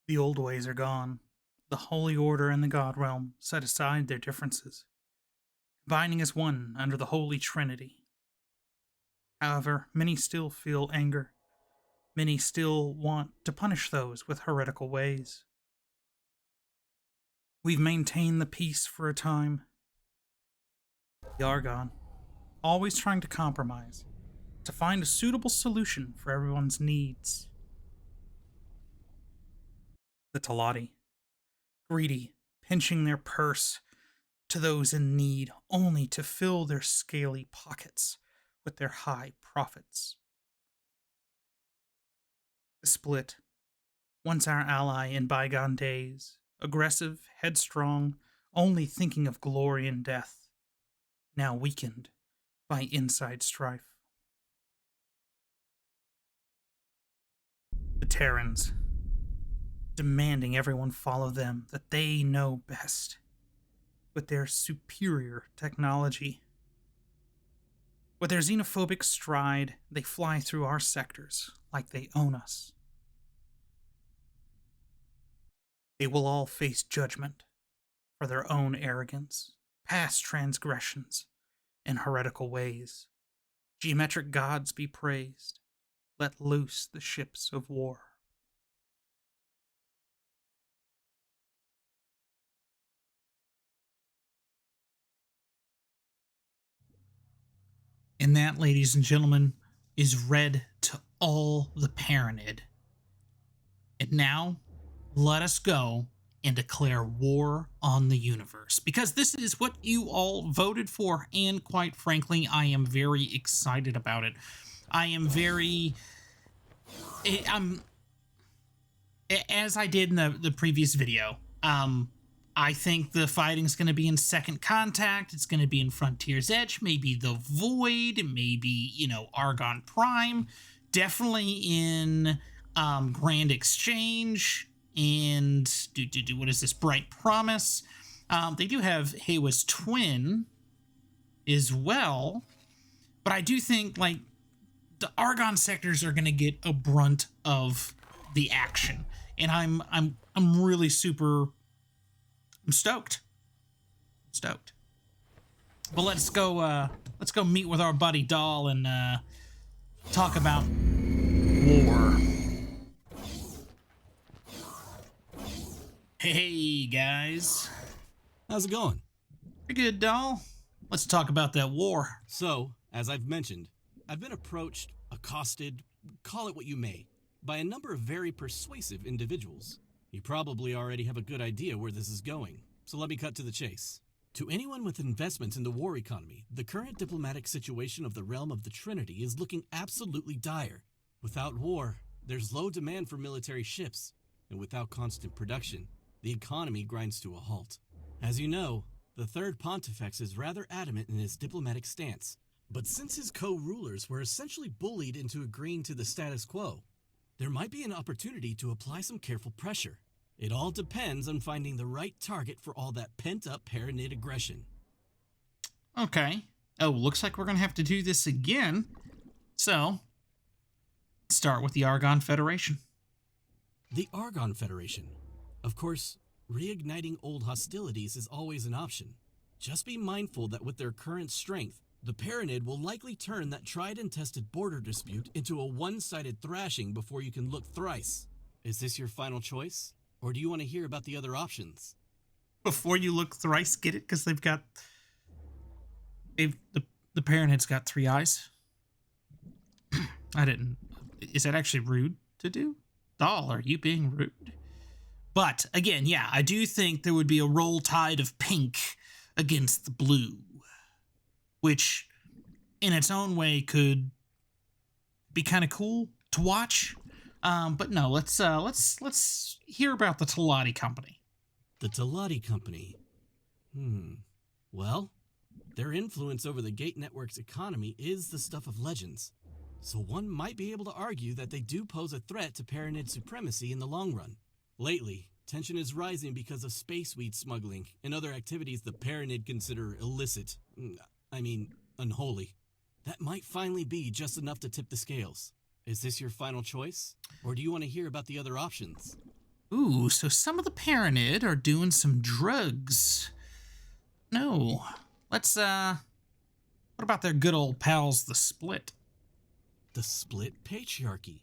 The old ways are gone. The Holy Order and the God Realm set aside their differences, combining as one under the Holy Trinity. However, many still feel anger. Many still want to punish those with heretical ways. We've maintained the peace for a time. The Argon, always trying to compromise, to find a suitable solution for everyone's needs. The Talati, greedy, pinching their purse to those in need only to fill their scaly pockets with their high profits. The Split, once our ally in bygone days, aggressive, headstrong, only thinking of glory and death, now weakened by inside strife. The Terrans, demanding everyone follow them, that they know best, with their superior technology. With their xenophobic stride, they fly through our sectors like they own us. They will all face judgment for their own arrogance, past transgressions, and heretical ways. Geometric gods be praised. Let loose the ships of war. And that, ladies and gentlemen, is read to all the Paranid. And now, let us go and declare war on the universe. Because this is what you all voted for, and quite frankly, I am very excited about it. I am very... as I did in the previous video, I think the fighting's going to be in Second Contact. It's going to be in Frontier's Edge, maybe the Void, maybe, Argon Prime. Definitely in Grand Exchange and what is this? Bright Promise. They do have Heiwa's Twin as well, but I do think the Argon sectors are going to get a brunt of the action, and I'm really I'm stoked. But let's go meet with our buddy Dal and talk about war. Hey guys. How's it going? Pretty good, Dal. Let's talk about that war. So, as I've mentioned, I've been approached, accosted, call it what you may, by a number of very persuasive individuals. You probably already have a good idea where this is going, so let me cut to the chase. To anyone with investments in the war economy, the current diplomatic situation of the realm of the Trinity is looking absolutely dire. Without war, there's low demand for military ships, and without constant production, the economy grinds to a halt. As you know, the Third Pontifex is rather adamant in his diplomatic stance, but since his co-rulers were essentially bullied into agreeing to the status quo, there might be an opportunity to apply some careful pressure. It all depends on finding the right target for all that pent-up Paranid aggression. Okay. Oh, looks like we're going to have to do this again. So, start with the Argon Federation. The Argon Federation. Of course, reigniting old hostilities is always an option. Just be mindful that with their current strength, the Paranid will likely turn that tried and tested border dispute into a one-sided thrashing before you can look thrice. Is this your final choice? Or do you want to hear about the other options? Before you look thrice, get it? Because the Paranid's got 3 eyes. I didn't. Is that actually rude to do? Dal, are you being rude? But again, yeah, I do think there would be a roll tide of pink against the blue, which in its own way could be kind of cool to watch. But no, let's hear about the Talati Company. The Talati Company? Well, their influence over the Gate Network's economy is the stuff of legends. So one might be able to argue that they do pose a threat to Paranid supremacy in the long run. Lately, tension is rising because of space weed smuggling and other activities the Paranid consider illicit. Unholy. That might finally be just enough to tip the scales. Is this your final choice? Or do you want to hear about the other options? Ooh, so some of the Paranid are doing some drugs. No. Let's, what about their good old pals, the Split? The split patriarchy.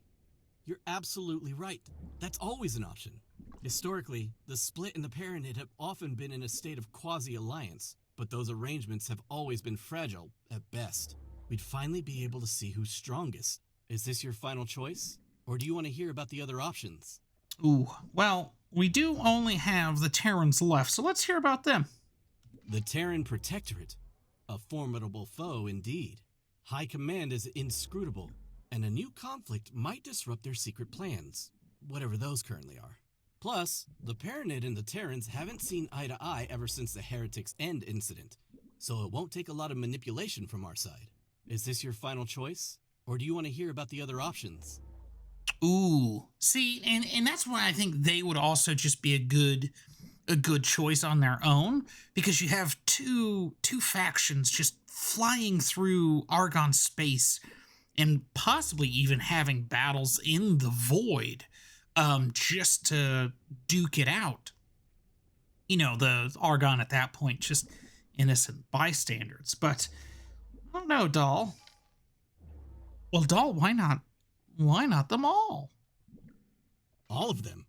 You're absolutely right. That's always an option. Historically, the split and the Paranid have often been in a state of quasi-alliance, but those arrangements have always been fragile, at best. We'd finally be able to see who's strongest. Is this your final choice? Or do you want to hear about the other options? Ooh, well, we do only have the Terrans left, so let's hear about them. The Terran Protectorate. A formidable foe indeed. High command is inscrutable, and a new conflict might disrupt their secret plans, whatever those currently are. Plus, the Paranid and the Terrans haven't seen eye to eye ever since the Heretics' End incident, so it won't take a lot of manipulation from our side. Is this your final choice? Or do you want to hear about the other options? Ooh, see, and that's why I think they would also just be a good choice on their own, because you have two factions just flying through Argon space and possibly even having battles in the void, just to duke it out. You know, the Argon at that point just innocent bystanders. But I don't know, Dal. Well, Dal, why not? Why not them all? All of them?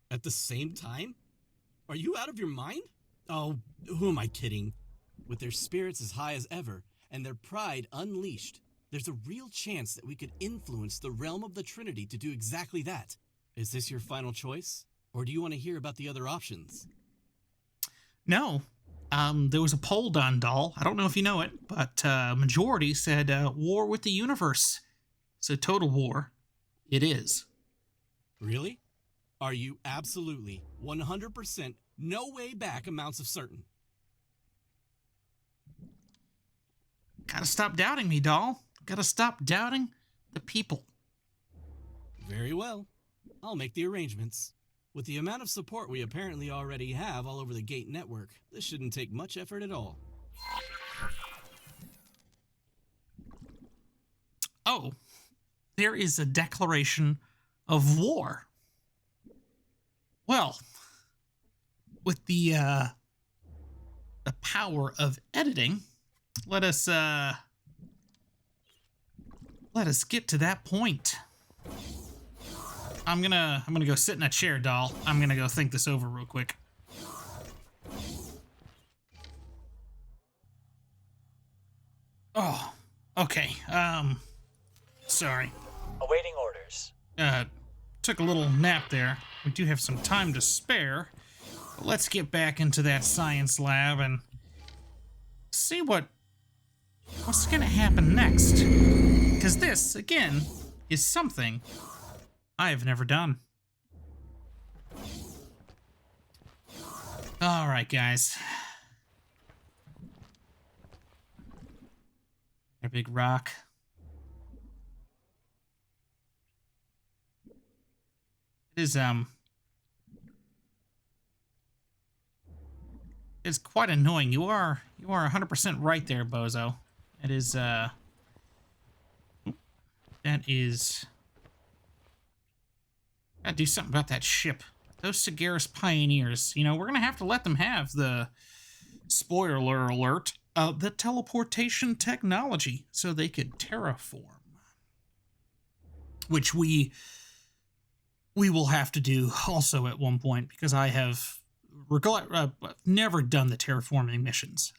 At the same time? Are you out of your mind? Oh, who am I kidding? With their spirits as high as ever, and their pride unleashed, there's a real chance that we could influence the realm of the Trinity to do exactly that. Is this your final choice? Or do you want to hear about the other options? No. There was a poll done, Dal. I don't know if you know it, but majority said war with the universe. So total war, it is. Really? Are you absolutely 100% no way back amounts of certain? Gotta stop doubting me, Dal. Gotta stop doubting the people. Very well. I'll make the arrangements. With the amount of support we apparently already have all over the Gate network, this shouldn't take much effort at all. Oh, there is a declaration of war. Well, with the power of editing, let us get to that point. I'm gonna go sit in a chair, Dal. I'm gonna go think this over real quick. Oh, okay. Sorry. Awaiting orders. Took a little nap there. We do have some time to spare. But let's get back into that science lab and see what's gonna happen next. Because this, again, is something I have never done. All right, guys. A big rock. It is, it's quite annoying. You are 100% right there, Bozo. It is, that is... Gotta do something about that ship. Those Sagaris pioneers. You know, we're gonna have to let them have the, spoiler alert, the teleportation technology so they could terraform. Which we will have to do also at one point, because I have never done the terraforming missions.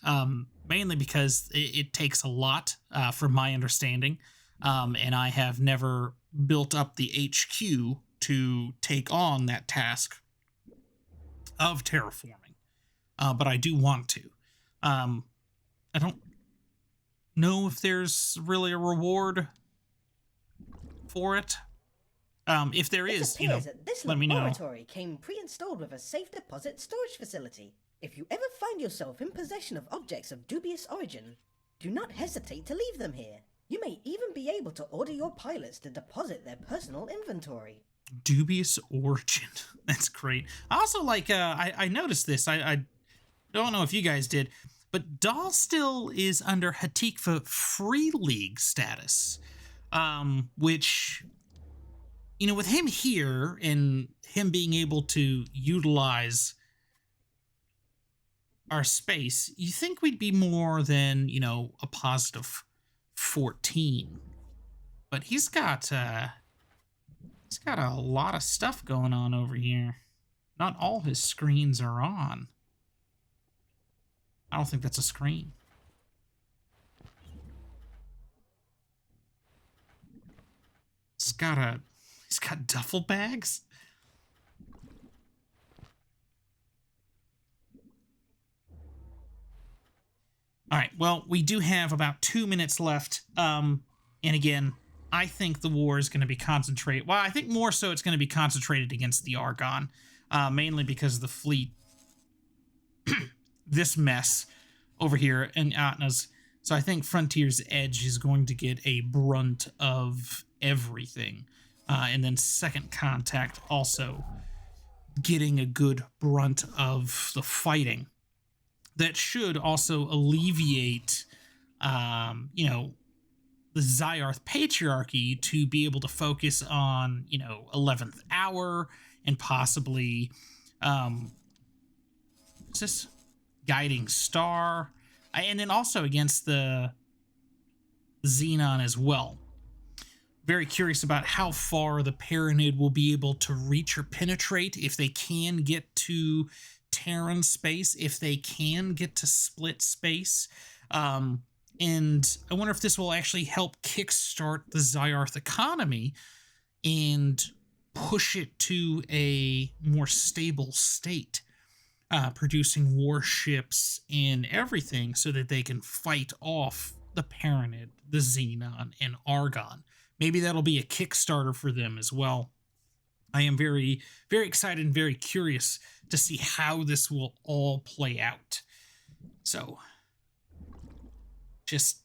Mainly because it takes a lot, from my understanding, and I have never built up the HQ to take on that task of terraforming. But I do want to. I don't know if there's really a reward for it. If there is, you know, this let me know. laboratory came pre-installed with a safe deposit storage facility. If you ever find yourself in possession of objects of dubious origin, do not hesitate to leave them here. You may even be able to order your pilots to deposit their personal inventory. Dubious origin. That's great. I also like, I noticed this. I don't know if you guys did, but Dal still is under Hatikva Free League status, which you know, with him here and him being able to utilize our space, you think we'd be more than, you know, a positive 14. But he's got a lot of stuff going on over here. Not all his screens are on. I don't think that's a screen. He's got duffel bags. All right, well, we do have about 2 minutes left. And again, I think the war is going to be concentrated. Well, I think more so it's going to be concentrated against the Argon, mainly because of the fleet. This mess over here in Atna's. So I think Frontier's Edge is going to get a brunt of everything. And then Second Contact also getting a good brunt of the fighting. That should also alleviate, you know, the Zyarth patriarchy to be able to focus on, you know, 11th Hour and possibly, what's this? Guiding Star. And then also against the Xenon as well. Very curious about how far the Paranid will be able to reach or penetrate, if they can get to Terran space, if they can get to split space. And I wonder if this will actually help kickstart the Zyarth economy and push it to a more stable state, producing warships and everything so that they can fight off the Paranid, the Xenon, and Argon. Maybe that'll be a Kickstarter for them as well. I am very, very excited and very curious to see how this will all play out. So, just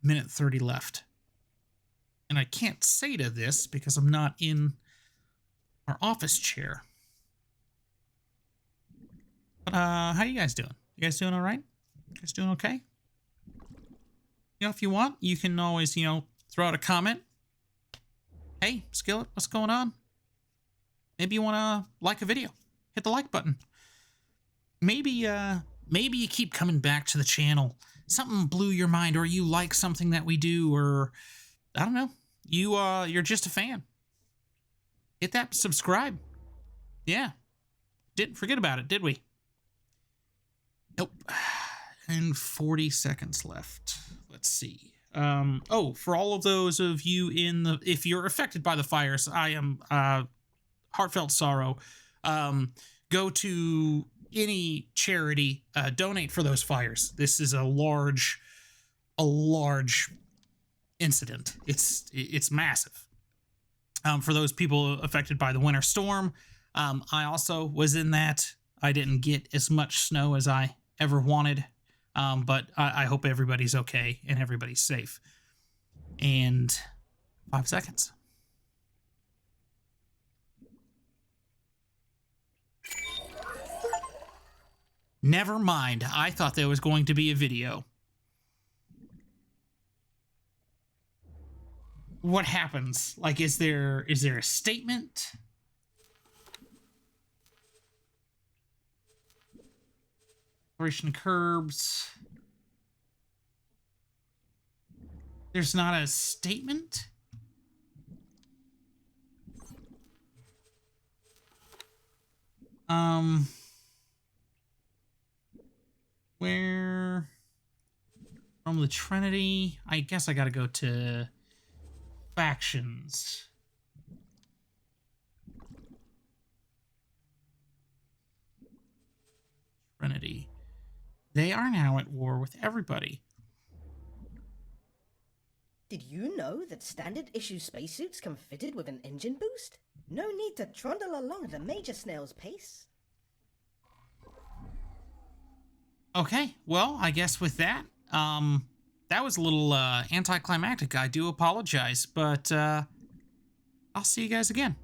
minute 30 left. And I can't say to this because I'm not in our office chair. But how you guys doing? You guys doing all right? You guys doing okay? You know, if you want, you can always, you know, throw out a comment. Hey, Skillet, what's going on? Maybe you want to like a video. Hit the like button. Maybe you keep coming back to the channel. Something blew your mind, or you like something that we do, or I don't know. You're just a fan. Hit that subscribe. Yeah. Didn't forget about it, did we? Nope. And 40 seconds left. Let's see. Oh, for all of those of you if you're affected by the fires, I am heartfelt sorrow. Go to any charity, donate for those fires. This is a large incident. It's massive. For those people affected by the winter storm, I also was in that. I didn't get as much snow as I ever wanted. But I hope everybody's okay and everybody's safe. And 5 seconds. Never mind. I thought there was going to be a video. What happens? Like, is there a statement? Operation curbs. There's not a statement? Where? From the Trinity? I guess I gotta go to factions. Trinity. They are now at war with everybody. Did you know that standard issue spacesuits come fitted with an engine boost? No need to trundle along at a major snail's pace. Okay, well, I guess with that, that was a little anticlimactic. I do apologize, but I'll see you guys again.